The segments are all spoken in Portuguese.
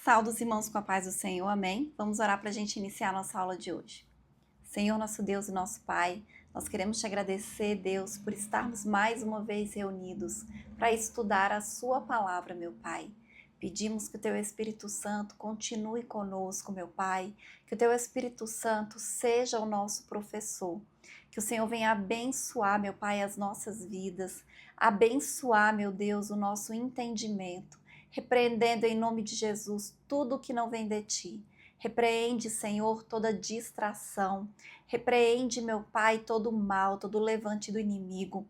Saúde os irmãos com a paz do Senhor, amém? Vamos orar para a gente iniciar a nossa aula de hoje. Senhor, nosso Deus e nosso Pai, nós queremos te agradecer, Deus, por estarmos mais uma vez reunidos para estudar a sua palavra, meu Pai. Pedimos que o teu Espírito Santo continue conosco, meu Pai, que o teu Espírito Santo seja o nosso professor, que o Senhor venha abençoar, meu Pai, as nossas vidas, abençoar, meu Deus, o nosso entendimento, repreendendo em nome de Jesus tudo que não vem de ti. Repreende, Senhor, toda distração. Repreende, meu Pai, todo o mal, todo o levante do inimigo.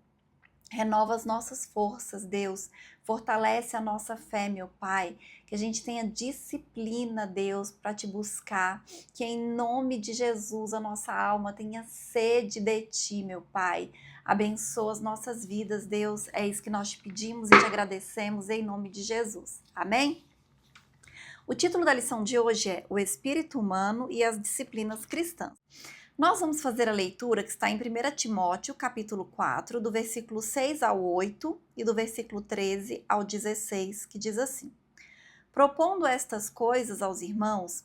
Renova as nossas forças, Deus. Fortalece a nossa fé, meu Pai. Que a gente tenha disciplina, Deus, para te buscar. Que em nome de Jesus a nossa alma tenha sede de ti, meu Pai. Abençoa as nossas vidas, Deus. É isso que nós te pedimos e te agradecemos em nome de Jesus. Amém? O título da lição de hoje é O Espírito Humano e as Disciplinas Cristãs. Nós vamos fazer a leitura que está em 1 Timóteo, capítulo 4, do versículo 6 ao 8 e do versículo 13 ao 16, que diz assim: Propondo estas coisas aos irmãos,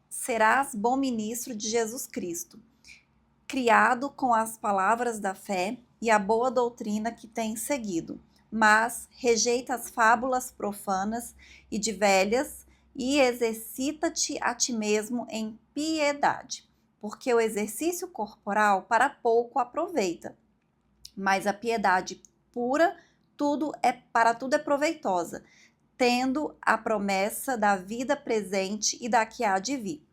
serás bom ministro de Jesus Cristo, criado com as palavras da fé e a boa doutrina que tens seguido, mas rejeita as fábulas profanas e de velhas e exercita-te a ti mesmo em piedade, porque o exercício corporal para pouco aproveita, mas a piedade pura para tudo é proveitosa, tendo a promessa da vida presente e da que há de vir.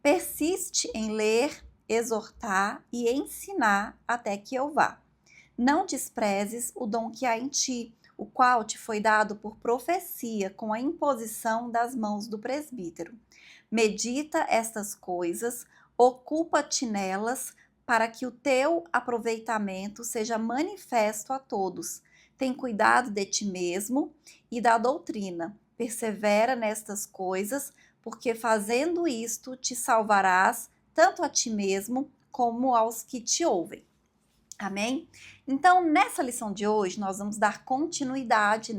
Persiste em ler, exortar e ensinar até que eu vá. Não desprezes o dom que há em ti, o qual te foi dado por profecia com a imposição das mãos do presbítero. Medita estas coisas, ocupa-te nelas, para que o teu aproveitamento seja manifesto a todos. Tem cuidado de ti mesmo e da doutrina. Persevera nestas coisas, porque fazendo isto te salvarás tanto a ti mesmo como aos que te ouvem. Amém? Então, nessa lição de hoje, nós vamos dar continuidade,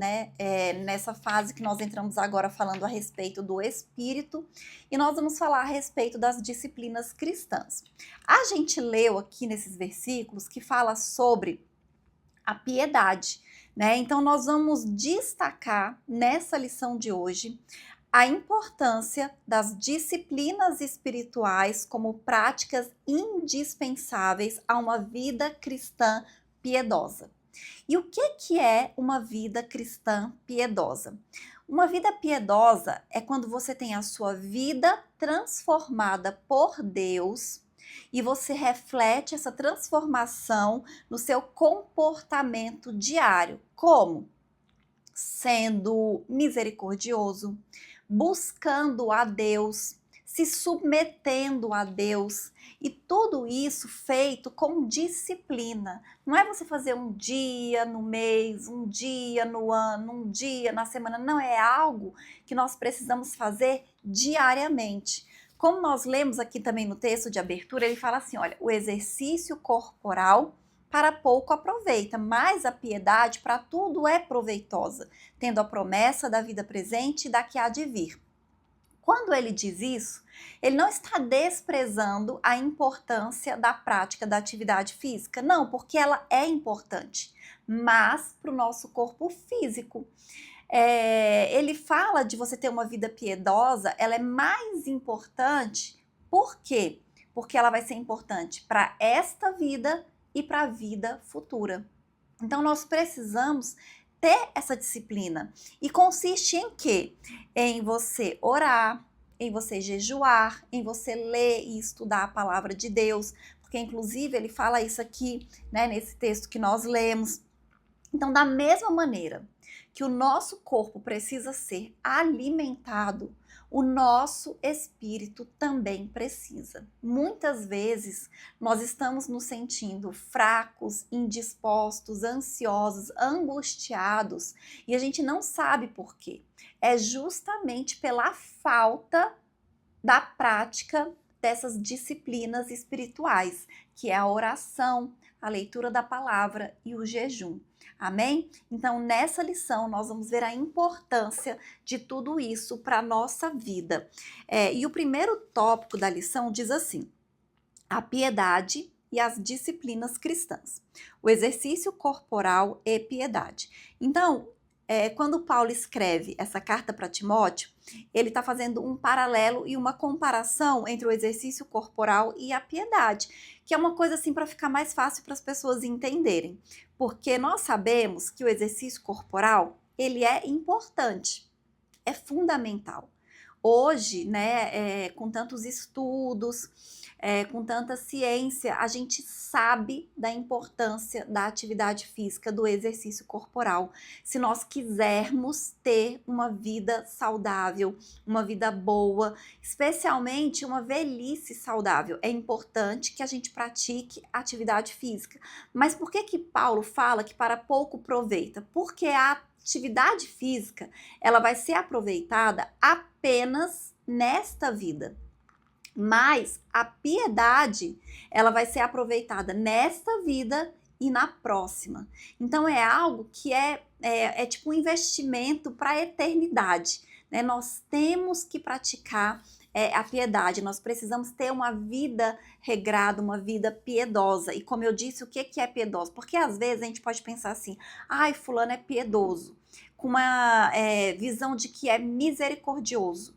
nessa fase que nós entramos agora falando a respeito do Espírito, e nós vamos falar a respeito das disciplinas cristãs. A gente leu aqui nesses versículos que fala sobre a piedade, né? Então, nós vamos destacar nessa lição de hoje a importância das disciplinas espirituais como práticas indispensáveis a uma vida cristã piedosa. E o que é uma vida cristã piedosa? Uma vida piedosa é quando você tem a sua vida transformada por Deus e você reflete essa transformação no seu comportamento diário. Como? Sendo misericordioso, buscando a Deus, se submetendo a Deus, e tudo isso feito com disciplina. Não é você fazer um dia no mês, um dia no ano, um dia na semana, não, é algo que nós precisamos fazer diariamente. Como nós lemos aqui também no texto de abertura, ele fala assim, olha, o exercício corporal para pouco aproveita, mas a piedade para tudo é proveitosa, tendo a promessa da vida presente e da que há de vir. Quando ele diz isso, ele não está desprezando a importância da prática da atividade física, não, porque ela é importante, mas para o nosso corpo físico. Ele fala de você ter uma vida piedosa, ela é mais importante, por quê? Porque ela vai ser importante para esta vida e para a vida futura. Então, nós precisamos ter essa disciplina. E consiste em quê? Em você orar, em você jejuar, em você ler e estudar a palavra de Deus, porque inclusive ele fala isso aqui, né, nesse texto que nós lemos. Então, da mesma maneira que o nosso corpo precisa ser alimentado, o nosso espírito também precisa. Muitas vezes nós estamos nos sentindo fracos, indispostos, ansiosos, angustiados e a gente não sabe por quê. É justamente pela falta da prática dessas disciplinas espirituais, que é a oração, a leitura da palavra e o jejum. Amém? Então, nessa lição, nós vamos ver a importância de tudo isso para a nossa vida. E o primeiro tópico da lição diz assim: a piedade e as disciplinas cristãs. O exercício corporal e piedade. Então, quando Paulo escreve essa carta para Timóteo, ele está fazendo um paralelo e uma comparação entre o exercício corporal e a piedade, que é uma coisa assim para ficar mais fácil para as pessoas entenderem, porque nós sabemos que o exercício corporal ele é importante, é fundamental. Hoje, né, com tantos estudos, com tanta ciência, a gente sabe da importância da atividade física, do exercício corporal, se nós quisermos ter uma vida saudável, uma vida boa, especialmente uma velhice saudável. É importante que a gente pratique atividade física. Mas por que Paulo fala que para pouco aproveita? Porque a atividade física, ela vai ser aproveitada apenas nesta vida. Mas a piedade, ela vai ser aproveitada nesta vida e na próxima. Então é algo que é tipo um investimento para a eternidade, né? Nós temos que praticar a piedade, nós precisamos ter uma vida regrada, uma vida piedosa. E como eu disse, o que é piedoso? Porque às vezes a gente pode pensar assim, ai, fulano é piedoso, com uma visão de que é misericordioso.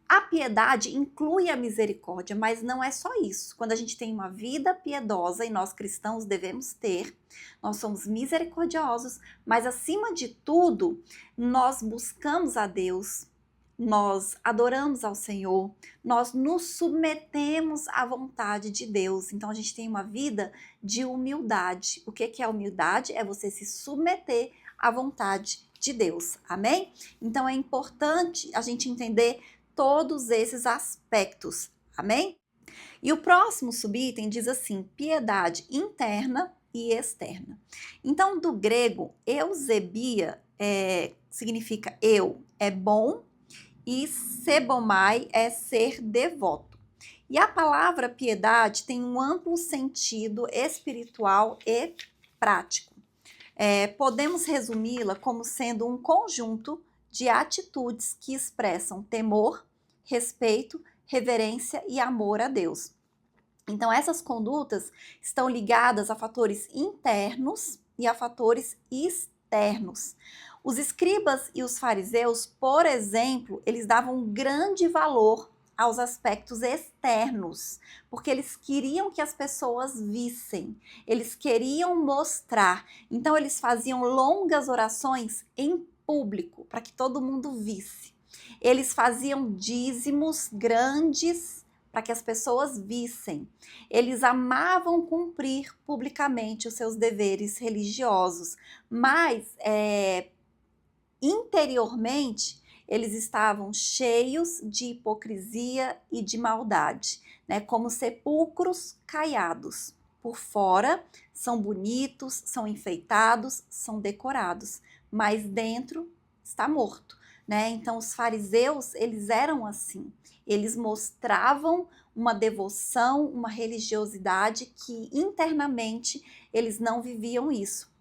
A piedade inclui a misericórdia, mas não é só isso. Quando a gente tem uma vida piedosa, e nós cristãos devemos ter, nós somos misericordiosos, mas acima de tudo, nós buscamos a Deus, nós adoramos ao Senhor, nós nos submetemos à vontade de Deus. Então a gente tem uma vida de humildade. O que é humildade? É você se submeter à vontade de Deus. Amém? Então é importante a gente entender todos esses aspectos, amém? E o próximo subitem diz assim, piedade interna e externa. Então, do grego, eusebia significa eu, é bom, e sebomai é ser devoto. E a palavra piedade tem um amplo sentido espiritual e prático. Podemos resumi-la como sendo um conjunto de atitudes que expressam temor, respeito, reverência e amor a Deus. Então, essas condutas estão ligadas a fatores internos e a fatores externos. Os escribas e os fariseus, por exemplo, eles davam grande valor aos aspectos externos, porque eles queriam que as pessoas vissem, eles queriam mostrar. Então, eles faziam longas orações em público, para que todo mundo visse. Eles faziam dízimos grandes para que as pessoas vissem. Eles amavam cumprir publicamente os seus deveres religiosos, mas interiormente eles estavam cheios de hipocrisia e de maldade, né? Como sepulcros caiados. Por fora são bonitos, são enfeitados, são decorados, mas dentro está morto. Né? Então, os fariseus, eles eram assim, eles mostravam uma devoção, uma religiosidade que internamente eles não viviam isso.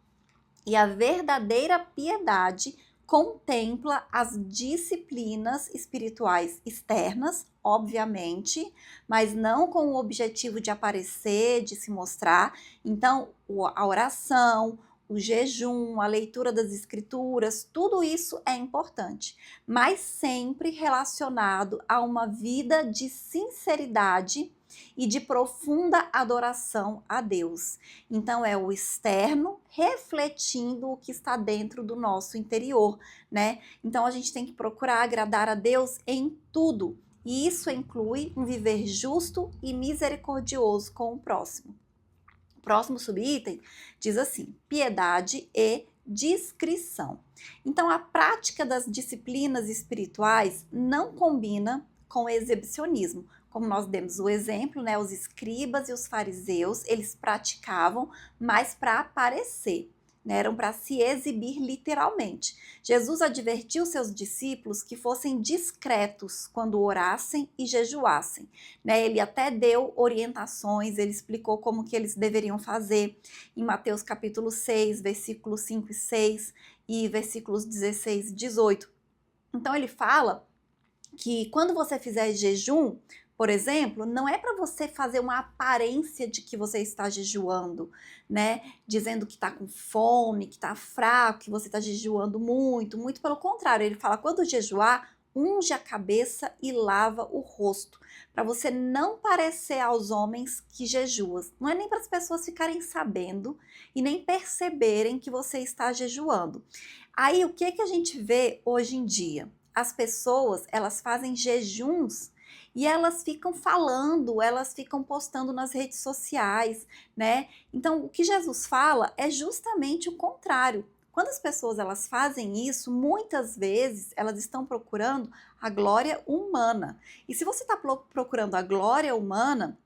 E a verdadeira piedade contempla as disciplinas espirituais externas, obviamente, mas não com o objetivo de aparecer, de se mostrar. Então, a oração, o jejum, a leitura das escrituras, tudo isso é importante, mas sempre relacionado a uma vida de sinceridade e de profunda adoração a Deus. Então é o externo refletindo o que está dentro do nosso interior, né? Então a gente tem que procurar agradar a Deus em tudo, e isso inclui um viver justo e misericordioso com o próximo. O próximo subitem diz assim, piedade e discrição. Então, a prática das disciplinas espirituais não combina com o exibicionismo. Como nós demos o exemplo, né, os escribas e os fariseus, eles praticavam, mas para aparecer. né? Eram para se exibir literalmente. Jesus advertiu seus discípulos que fossem discretos quando orassem e jejuassem, né? Ele até deu orientações, ele explicou como que eles deveriam fazer em Mateus capítulo 6, versículos 5 e 6 e versículos 16 e 18. Então ele fala que quando você fizer jejum, por exemplo, não é para você fazer uma aparência de que você está jejuando, né? Dizendo que está com fome, que está fraco, que você está jejuando muito. Muito pelo contrário, ele fala: quando jejuar, unge a cabeça e lava o rosto, para você não parecer aos homens que jejuas. Não é nem para as pessoas ficarem sabendo e nem perceberem que você está jejuando. Aí, o que a gente vê hoje em dia? As pessoas, elas fazem jejuns e elas ficam falando, elas ficam postando nas redes sociais, né? Então, o que Jesus fala é justamente o contrário. Quando as pessoas elas fazem isso, muitas vezes elas estão procurando a glória humana. E se você está procurando a glória humana,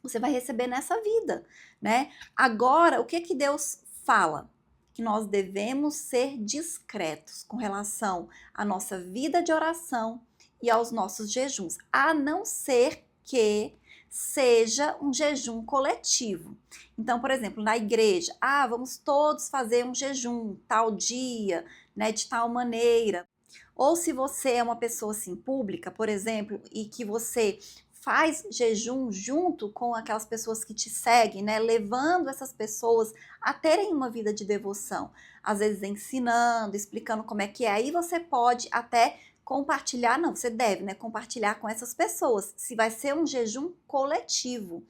você vai receber nessa vida, né? Agora, o que Deus fala? Que nós devemos ser discretos com relação à nossa vida de oração e aos nossos jejuns, a não ser que seja um jejum coletivo. Então, por exemplo, na igreja, vamos todos fazer um jejum tal dia, né, de tal maneira. Ou se você é uma pessoa assim pública, por exemplo, e que você faz jejum junto com aquelas pessoas que te seguem, né? Levando essas pessoas a terem uma vida de devoção. Às vezes ensinando, explicando como é que é. Aí você pode até compartilhar, não, você deve, né? Compartilhar com essas pessoas, se vai ser um jejum coletivo.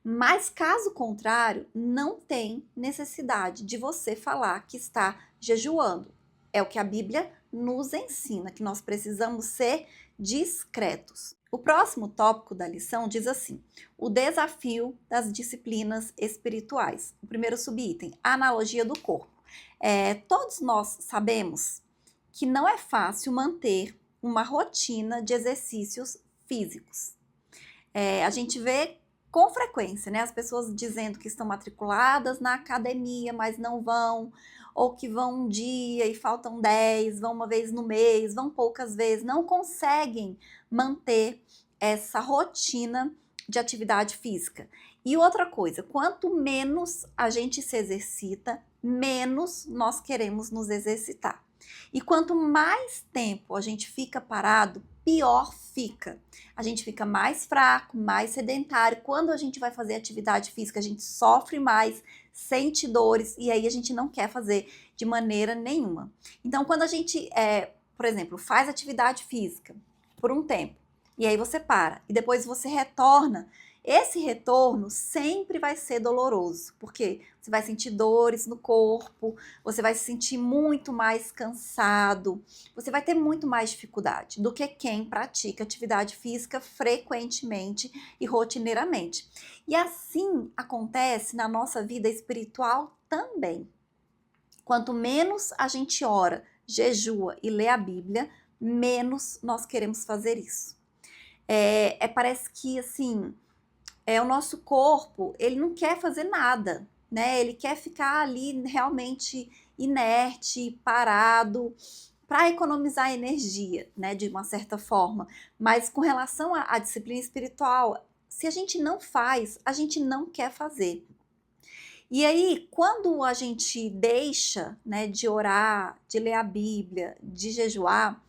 Mas caso contrário, não tem necessidade de você falar que está jejuando. É o que a Bíblia nos ensina, que nós precisamos ser discretos. O próximo tópico da lição diz assim: o desafio das disciplinas espirituais. O primeiro subitem, a analogia do corpo. Todos nós sabemos que não é fácil manter uma rotina de exercícios físicos. A gente vê com frequência, né, as pessoas dizendo que estão matriculadas na academia, mas não vão, ou que vão um dia e faltam 10, vão uma vez no mês, vão poucas vezes, não conseguem manter essa rotina de atividade física. E outra coisa, quanto menos a gente se exercita, menos nós queremos nos exercitar. E quanto mais tempo a gente fica parado, pior fica. A gente fica mais fraco, mais sedentário. Quando a gente vai fazer atividade física, a gente sofre mais, sente dores e aí a gente não quer fazer de maneira nenhuma. Então, quando a gente, por exemplo, faz atividade física por um tempo e aí você para e depois você retorna, esse retorno sempre vai ser doloroso, porque você vai sentir dores no corpo, você vai se sentir muito mais cansado, você vai ter muito mais dificuldade do que quem pratica atividade física frequentemente e rotineiramente. E assim acontece na nossa vida espiritual também. Quanto menos a gente ora, jejua e lê a Bíblia, menos nós queremos fazer isso. Parece que assim, o nosso corpo, ele não quer fazer nada, né? Ele quer ficar ali realmente inerte, parado, para economizar energia, né? De uma certa forma. Mas com relação à disciplina espiritual, se a gente não faz, a gente não quer fazer. E aí, quando a gente deixa, né, de orar, de ler a Bíblia, de jejuar,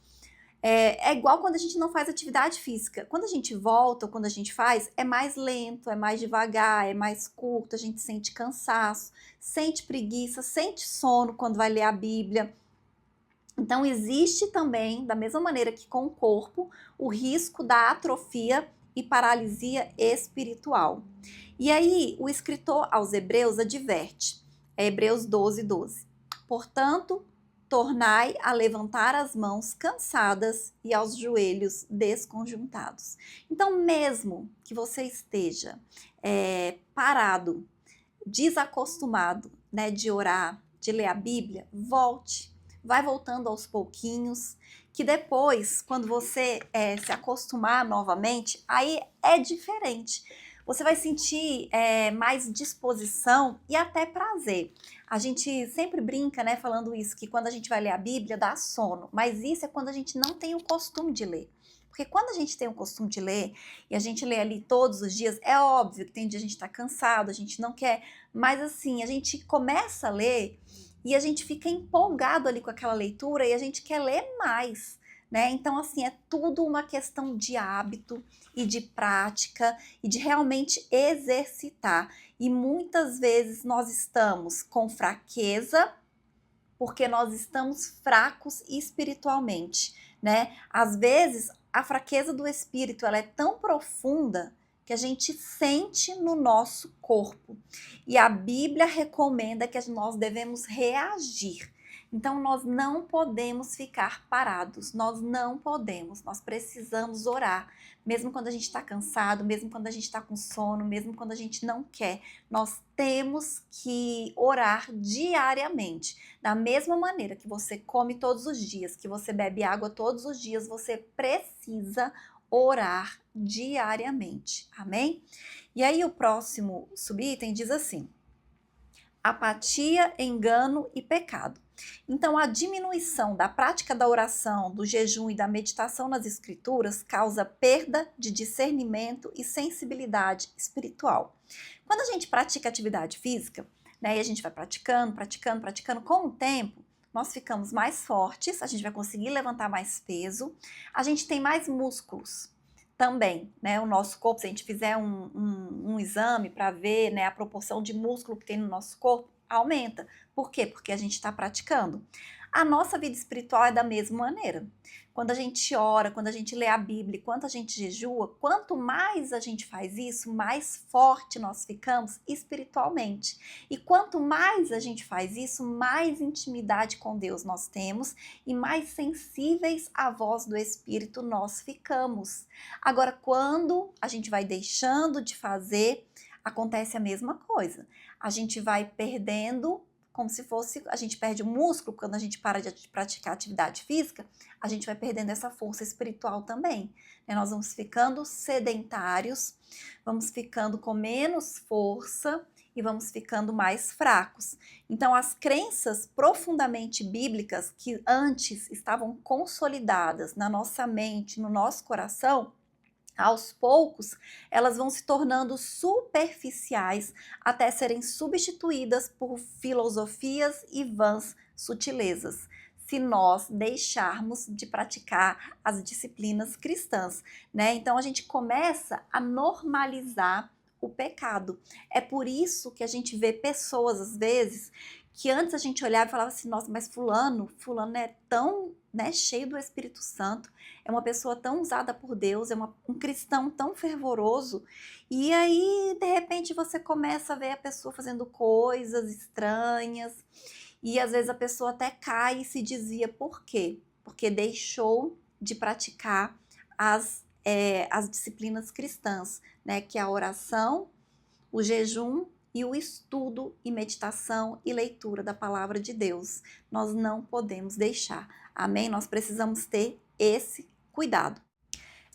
é igual quando a gente não faz atividade física. Quando a gente volta, ou quando a gente faz, é mais lento, é mais devagar, é mais curto, a gente sente cansaço, sente preguiça, sente sono quando vai ler a Bíblia. Então, existe também, da mesma maneira que com o corpo, o risco da atrofia e paralisia espiritual. E aí, o escritor aos Hebreus adverte, Hebreus 12, 12. Portanto, tornai a levantar as mãos cansadas e aos joelhos desconjuntados. Então, mesmo que você esteja parado, desacostumado, né, de orar, de ler a Bíblia, volte. Vai voltando aos pouquinhos, que depois, quando você se acostumar novamente, aí é diferente. Você vai sentir mais disposição e até prazer. A gente sempre brinca, né, falando isso, que quando a gente vai ler a Bíblia dá sono, mas isso é quando a gente não tem o costume de ler. Porque quando a gente tem o costume de ler, e a gente lê ali todos os dias, é óbvio que tem dia a gente tá cansado, a gente não quer, mas assim, a gente começa a ler e a gente fica empolgado ali com aquela leitura e a gente quer ler mais, né? Então, assim, é tudo uma questão de hábito e de prática e de realmente exercitar. E muitas vezes nós estamos com fraqueza porque nós estamos fracos espiritualmente, né? Às vezes a fraqueza do espírito ela é tão profunda que a gente sente no nosso corpo. E a Bíblia recomenda que nós devemos reagir. Então nós não podemos ficar parados, nós não podemos, nós precisamos orar, mesmo quando a gente está cansado, mesmo quando a gente está com sono, mesmo quando a gente não quer, nós temos que orar diariamente. Da mesma maneira que você come todos os dias, que você bebe água todos os dias, você precisa orar diariamente. Amém? E aí o próximo subitem diz assim: apatia, engano e pecado. Então, a diminuição da prática da oração, do jejum e da meditação nas escrituras causa perda de discernimento e sensibilidade espiritual. Quando a gente pratica atividade física, né, e a gente vai praticando, com o tempo, nós ficamos mais fortes, a gente vai conseguir levantar mais peso, a gente tem mais músculos também, né? O nosso corpo, se a gente fizer um exame para ver, né, a proporção de músculo que tem no nosso corpo, aumenta. Por quê? Porque a gente está praticando. A nossa vida espiritual é da mesma maneira. Quando a gente ora, quando a gente lê a Bíblia, quando a gente jejua, quanto mais a gente faz isso, mais forte nós ficamos espiritualmente. E quanto mais a gente faz isso, mais intimidade com Deus nós temos e mais sensíveis à voz do Espírito nós ficamos. Agora, quando a gente vai deixando de fazer, acontece a mesma coisa. A gente vai perdendo, como se fosse, a gente perde o músculo quando a gente para de praticar atividade física, a gente vai perdendo essa força espiritual também. Né? Nós vamos ficando sedentários, vamos ficando com menos força e vamos ficando mais fracos. Então, as crenças profundamente bíblicas que antes estavam consolidadas na nossa mente, no nosso coração, aos poucos, elas vão se tornando superficiais até serem substituídas por filosofias e vãs sutilezas, se nós deixarmos de praticar as disciplinas cristãs, né? Então a gente começa a normalizar o pecado. É por isso que a gente vê pessoas, às vezes, que antes a gente olhava e falava assim, nossa, mas fulano é tão, né, cheio do Espírito Santo, é uma pessoa tão usada por Deus, é um cristão tão fervoroso, e aí, de repente, você começa a ver a pessoa fazendo coisas estranhas, e às vezes a pessoa até cai e se dizia por quê? Porque deixou de praticar as disciplinas cristãs, né, que é a oração, o jejum e o estudo e meditação e leitura da palavra de Deus. Nós não podemos deixar. Amém? Nós precisamos ter esse cuidado.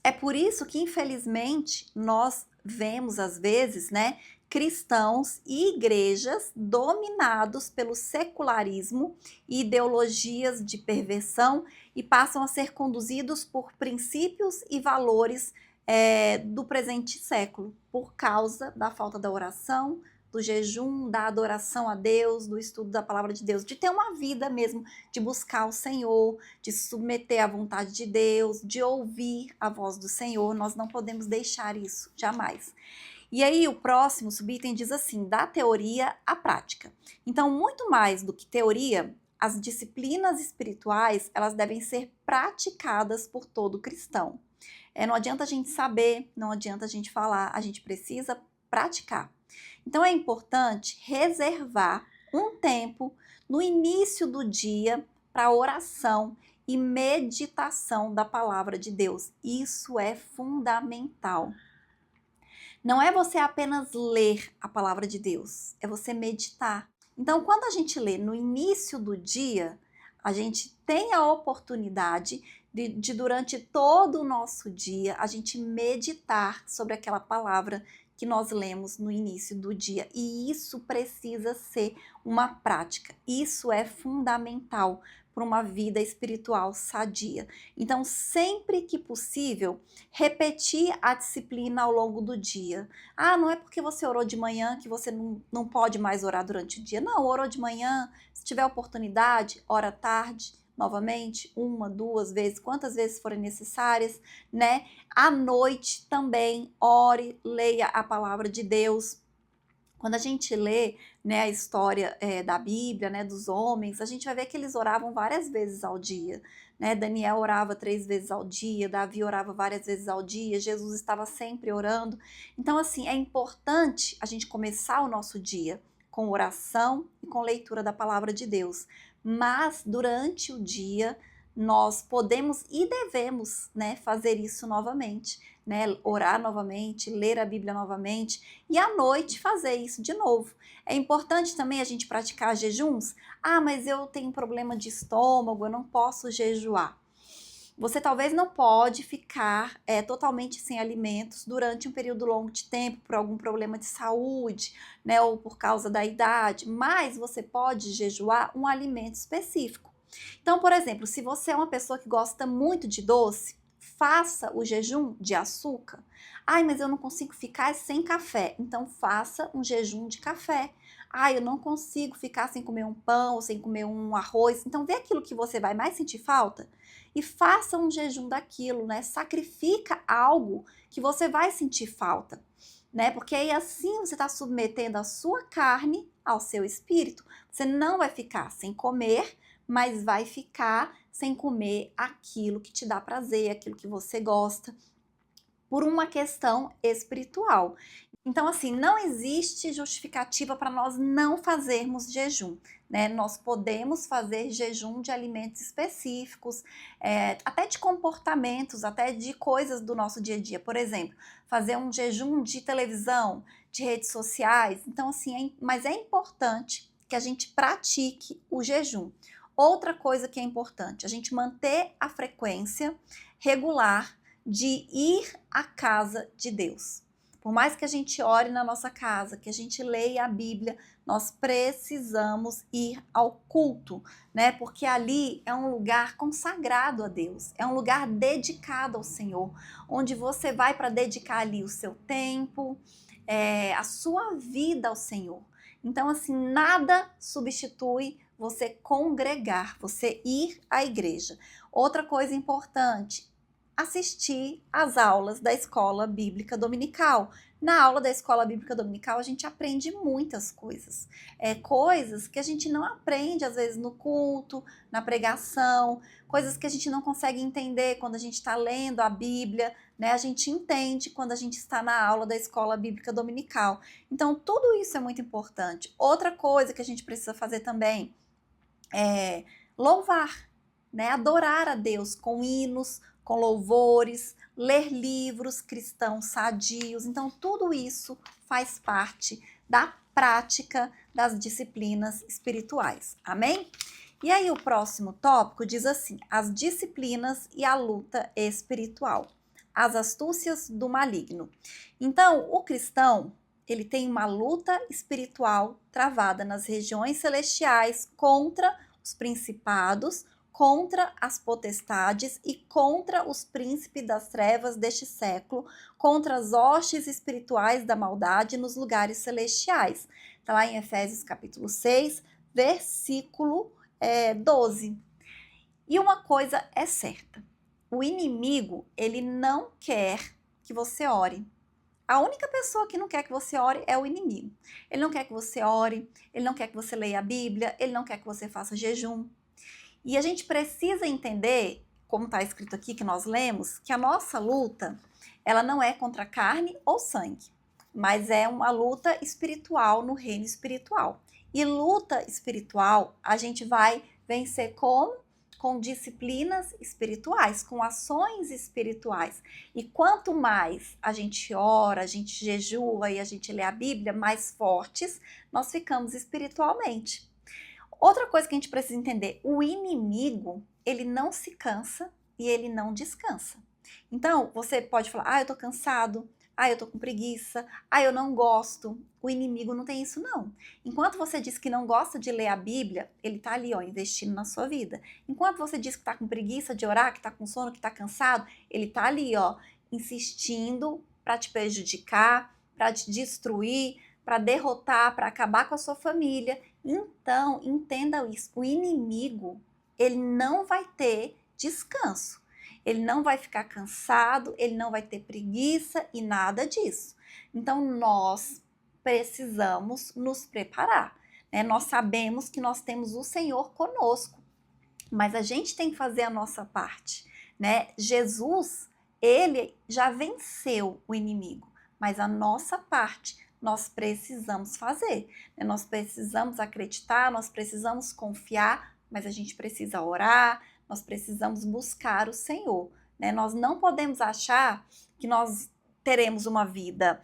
É por isso que, infelizmente, nós vemos, às vezes, né, cristãos e igrejas dominados pelo secularismo e ideologias de perversão e passam a ser conduzidos por princípios e valores do presente século, por causa da falta da oração, do jejum, da adoração a Deus, do estudo da palavra de Deus, de ter uma vida mesmo, de buscar o Senhor, de se submeter à vontade de Deus, de ouvir a voz do Senhor. Nós não podemos deixar isso, jamais. E aí o próximo subitem diz assim, da teoria à prática. Então, muito mais do que teoria, as disciplinas espirituais, elas devem ser praticadas por todo cristão. Não adianta a gente saber, não adianta a gente falar, a gente precisa praticar. Então é importante reservar um tempo no início do dia para oração e meditação da palavra de Deus. Isso é fundamental. Não é você apenas ler a palavra de Deus, é você meditar. Então, quando a gente lê no início do dia, a gente tem a oportunidade de durante todo o nosso dia, a gente meditar sobre aquela palavra que nós lemos no início do dia. E isso precisa ser uma prática. Isso é fundamental para uma vida espiritual sadia. Então, sempre que possível, repetir a disciplina ao longo do dia. Ah, não é porque você orou de manhã que você não pode mais orar durante o dia. Não, orou de manhã, se tiver oportunidade, ora à tarde, novamente, 1, 2 vezes, quantas vezes forem necessárias, né? À noite também, ore, leia a palavra de Deus. Quando a gente lê, né, a história da Bíblia, né, dos homens, a gente vai ver que eles oravam várias vezes ao dia, né? Daniel orava 3 vezes ao dia, Davi orava várias vezes ao dia, Jesus estava sempre orando. Então, assim, é importante a gente começar o nosso dia com oração e com leitura da palavra de Deus. Mas, durante o dia, nós podemos e devemos, né, fazer isso novamente, né, orar novamente, ler a Bíblia novamente e à noite fazer isso de novo. É importante também a gente praticar jejuns. Ah, mas eu tenho problema de estômago, eu não posso jejuar. Você talvez não pode ficar totalmente sem alimentos durante um período longo de tempo por algum problema de saúde, né, ou por causa da idade, mas você pode jejuar um alimento específico. Então, por exemplo, se você é uma pessoa que gosta muito de doce, faça o jejum de açúcar. Ai, mas eu não consigo ficar sem café. Então, faça um jejum de café. Ai, eu não consigo ficar sem comer um pão ou sem comer um arroz. Então, vê aquilo que você vai mais sentir falta e faça um jejum daquilo, né? Sacrifica algo que você vai sentir falta, né? Porque aí assim você está submetendo a sua carne ao seu espírito. Você não vai ficar sem comer, mas vai ficar sem comer aquilo que te dá prazer, aquilo que você gosta, por uma questão espiritual. Então, assim, não existe justificativa para nós não fazermos jejum, né? Nós podemos fazer jejum de alimentos específicos, até de comportamentos, até de coisas do nosso dia a dia. Por exemplo, fazer um jejum de televisão, de redes sociais. Então, assim, mas é importante que a gente pratique o jejum. Outra coisa que é importante, a gente manter a frequência regular de ir à casa de Deus. Por mais que a gente ore na nossa casa, que a gente leia a Bíblia, nós precisamos ir ao culto, né? Porque ali é um lugar consagrado a Deus, é um lugar dedicado ao Senhor, onde você vai para dedicar ali o seu tempo, a sua vida ao Senhor. Então, assim, nada substitui você congregar, você ir à igreja. Outra coisa importante, assistir às aulas da escola bíblica dominical. Na aula da escola bíblica dominical a gente aprende muitas coisas. Coisas que a gente não aprende às vezes no culto, na pregação, coisas que a gente não consegue entender quando a gente está lendo a Bíblia, né? A gente entende quando a gente está na aula da escola bíblica dominical. Então tudo isso é muito importante. Outra coisa que a gente precisa fazer também é louvar, né? Adorar a Deus com hinos, com louvores, ler livros cristãos sadios. Então, tudo isso faz parte da prática das disciplinas espirituais. Amém? E aí, o próximo tópico diz assim: as disciplinas e a luta espiritual, as astúcias do maligno. Então, o cristão, ele tem uma luta espiritual travada nas regiões celestiais contra os principados, contra as potestades e contra os príncipes das trevas deste século, contra as hostes espirituais da maldade nos lugares celestiais. Está lá em Efésios capítulo 6, versículo 12. E uma coisa é certa, o inimigo, ele não quer que você ore. A única pessoa que não quer que você ore é o inimigo. Ele não quer que você ore, ele não quer que você leia a Bíblia, ele não quer que você faça jejum. E a gente precisa entender, como está escrito aqui que nós lemos, que a nossa luta, ela não é contra carne ou sangue, mas é uma luta espiritual no reino espiritual. E luta espiritual a gente vai vencer como? Com disciplinas espirituais, com ações espirituais. E quanto mais a gente ora, a gente jejua e a gente lê a Bíblia, mais fortes nós ficamos espiritualmente. Outra coisa que a gente precisa entender, o inimigo, ele não se cansa e ele não descansa. Então, você pode falar, eu tô cansado, eu tô com preguiça, eu não gosto. O inimigo não tem isso não. Enquanto você diz que não gosta de ler a Bíblia, ele tá ali, ó, investindo na sua vida. Enquanto você diz que tá com preguiça de orar, que tá com sono, que tá cansado, ele tá ali, ó, insistindo para te prejudicar, para te destruir, para derrotar, para acabar com a sua família. Então, entenda isso. O inimigo, ele não vai ter descanso. Ele não vai ficar cansado, ele não vai ter preguiça e nada disso. Então, nós precisamos nos preparar, né? Nós sabemos que nós temos o Senhor conosco, mas a gente tem que fazer a nossa parte, né? Jesus, ele já venceu o inimigo, mas a nossa parte nós precisamos fazer, né? Nós precisamos acreditar, nós precisamos confiar, mas a gente precisa orar, nós precisamos buscar o Senhor, né? Nós não podemos achar que nós teremos uma vida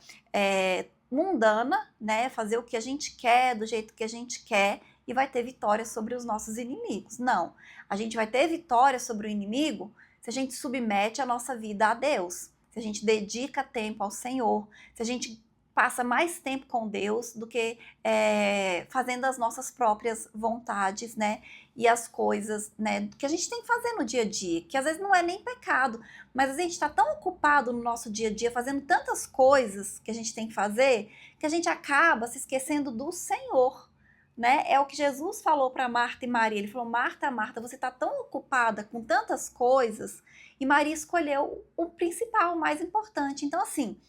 mundana, né? Fazer o que a gente quer, do jeito que a gente quer, e vai ter vitória sobre os nossos inimigos. Não, a gente vai ter vitória sobre o inimigo se a gente submete a nossa vida a Deus, se a gente dedica tempo ao Senhor, se a gente passa mais tempo com Deus do que fazendo as nossas próprias vontades, né? E as coisas, né, que a gente tem que fazer no dia a dia, que às vezes não é nem pecado, mas a gente está tão ocupado no nosso dia a dia, fazendo tantas coisas que a gente tem que fazer, que a gente acaba se esquecendo do Senhor, né? É o que Jesus falou para Marta e Maria. Ele falou: Marta, Marta, você está tão ocupada com tantas coisas, e Maria escolheu o principal, o mais importante. Então, assim,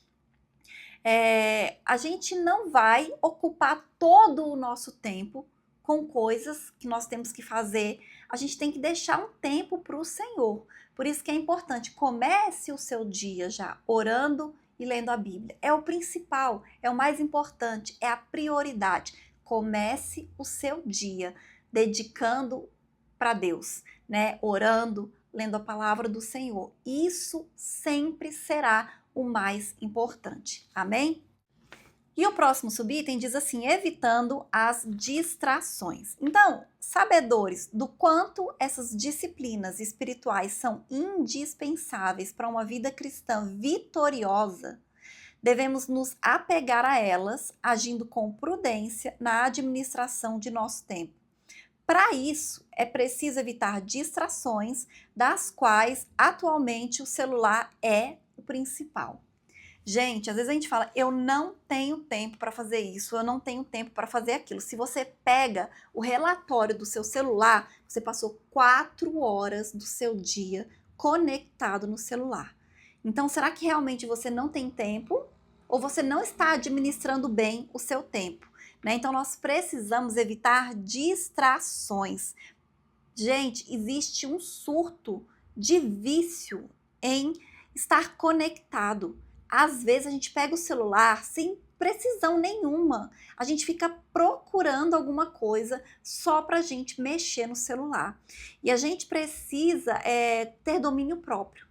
a gente não vai ocupar todo o nosso tempo com coisas que nós temos que fazer. A gente tem que deixar um tempo para o Senhor. Por isso que é importante, comece o seu dia já orando e lendo a Bíblia. É o principal, é o mais importante, é a prioridade. Comece o seu dia dedicando para Deus, né? Orando, lendo a palavra do Senhor. Isso sempre será o mais importante. Amém? E o próximo subitem diz assim: evitando as distrações. Então, sabedores do quanto essas disciplinas espirituais são indispensáveis para uma vida cristã vitoriosa, devemos nos apegar a elas, agindo com prudência na administração de nosso tempo. Para isso, é preciso evitar distrações, das quais atualmente o celular é o principal. Gente, às vezes a gente fala: eu não tenho tempo para fazer isso, eu não tenho tempo para fazer aquilo. Se você pega o relatório do seu celular, você passou 4 horas do seu dia conectado no celular. Então, será que realmente você não tem tempo? Ou você não está administrando bem o seu tempo, né? Então, nós precisamos evitar distrações. Gente, existe um surto de vício em estar conectado. Às vezes a gente pega o celular sem precisão nenhuma. A gente fica procurando alguma coisa só para a gente mexer no celular. E a gente precisa ter domínio próprio.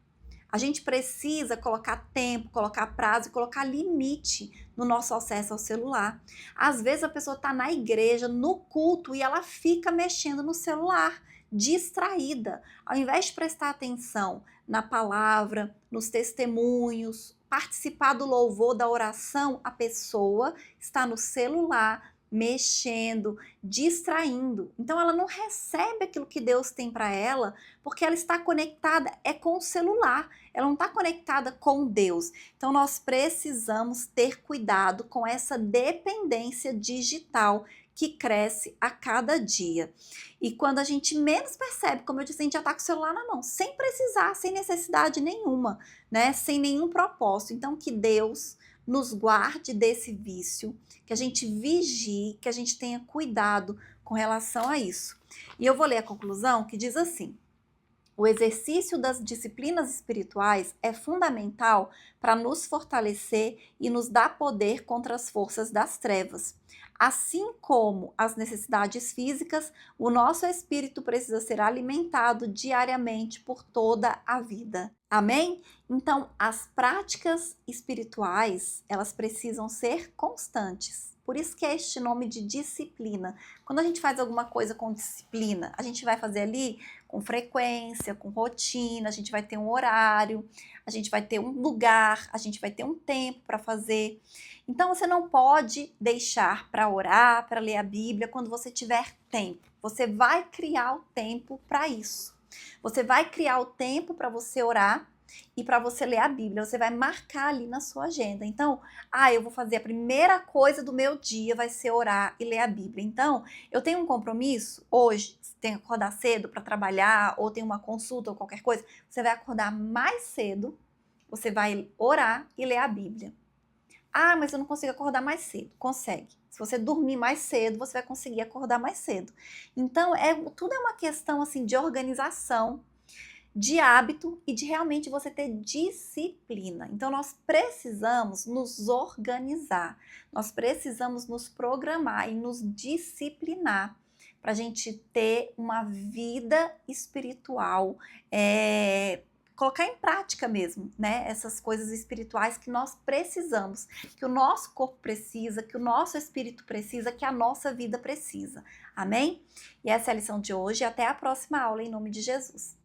A gente precisa colocar tempo, colocar prazo e colocar limite no nosso acesso ao celular. Às vezes a pessoa está na igreja, no culto, e ela fica mexendo no celular, distraída. Ao invés de prestar atenção na palavra, nos testemunhos, participar do louvor, da oração, a pessoa está no celular, mexendo, distraindo. Então ela não recebe aquilo que Deus tem para ela, porque ela está conectada com o celular, ela não está conectada com Deus. Então nós precisamos ter cuidado com essa dependência digital que cresce a cada dia. E quando a gente menos percebe, como eu disse, a gente já está com o celular na mão, sem precisar, sem necessidade nenhuma, né? Sem nenhum propósito. Então que Deus nos guarde desse vício, que a gente vigie, que a gente tenha cuidado com relação a isso. E eu vou ler a conclusão, que diz assim: o exercício das disciplinas espirituais é fundamental para nos fortalecer e nos dar poder contra as forças das trevas. Assim como as necessidades físicas, o nosso espírito precisa ser alimentado diariamente por toda a vida. Amém? Então, as práticas espirituais, elas precisam ser constantes. Por isso que é este nome de disciplina. Quando a gente faz alguma coisa com disciplina, a gente vai fazer ali com frequência, com rotina, a gente vai ter um horário, a gente vai ter um lugar, a gente vai ter um tempo para fazer. Então você não pode deixar para orar, para ler a Bíblia quando você tiver tempo. Você vai criar o tempo para isso. Você vai criar o tempo para você orar e para você ler a Bíblia. Você vai marcar ali na sua agenda. Então, eu vou fazer a primeira coisa do meu dia vai ser orar e ler a Bíblia. Então, eu tenho um compromisso hoje, tenho que acordar cedo para trabalhar ou tenho uma consulta ou qualquer coisa. Você vai acordar mais cedo, você vai orar e ler a Bíblia. Mas eu não consigo acordar mais cedo. Consegue. Se você dormir mais cedo, você vai conseguir acordar mais cedo. Então, tudo é uma questão assim de organização, de hábito e de realmente você ter disciplina. Então, nós precisamos nos organizar, nós precisamos nos programar e nos disciplinar para a gente ter uma vida espiritual, colocar em prática mesmo, né? Essas coisas espirituais que nós precisamos, que o nosso corpo precisa, que o nosso espírito precisa, que a nossa vida precisa. Amém? E essa é a lição de hoje e até a próxima aula em nome de Jesus.